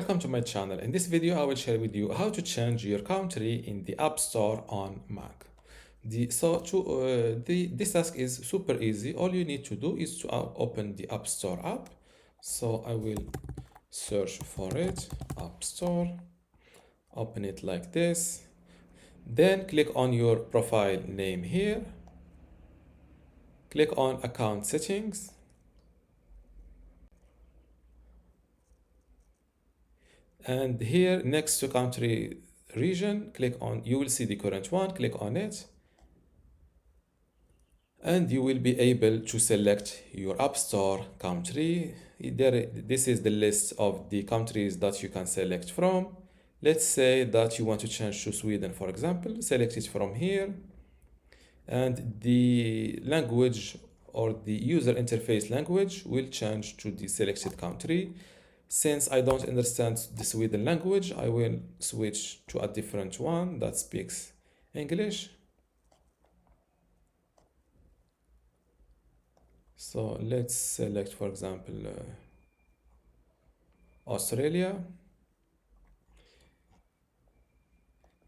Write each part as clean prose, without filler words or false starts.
Welcome to my channel. In this video, I will share with you how to change your country in the App Store on Mac. This task is super easy. All you need to do is to open the App Store app. So I will search for it, App Store, open it like this. Then click on your profile name here. Click on Account Settings. And here next to country region, you will see the current one, click on it. And you will be able to select your App Store country. This is the list of the countries that you can select from. Let's say that you want to change to Sweden, for example. Select it from here. And the language or the user interface language will change to the selected country. Since I don't understand the Sweden language, I will switch to a different one that speaks English. So let's select, for example, Australia.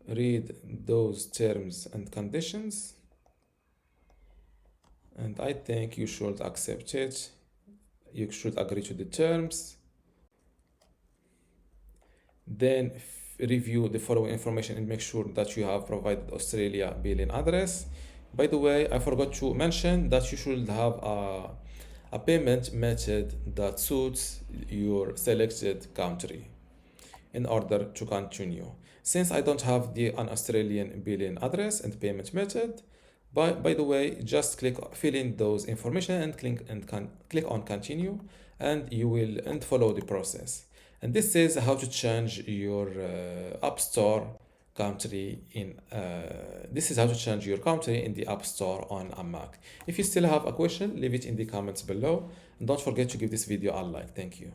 Read those terms and conditions. And I think you should accept it. You should agree to the terms. Then review the following information and make sure that you have provided Australia billing address. By the way, I forgot to mention that you should have a payment method that suits your selected country in order to continue. Since I don't have an Australian billing address and payment method, by the way, just fill in those information and click on continue, and you will follow the process. And this is how to change your App Store country in the App Store on a Mac. If you still have a question, leave it in the comments below, and don't forget to give this video a like. Thank you.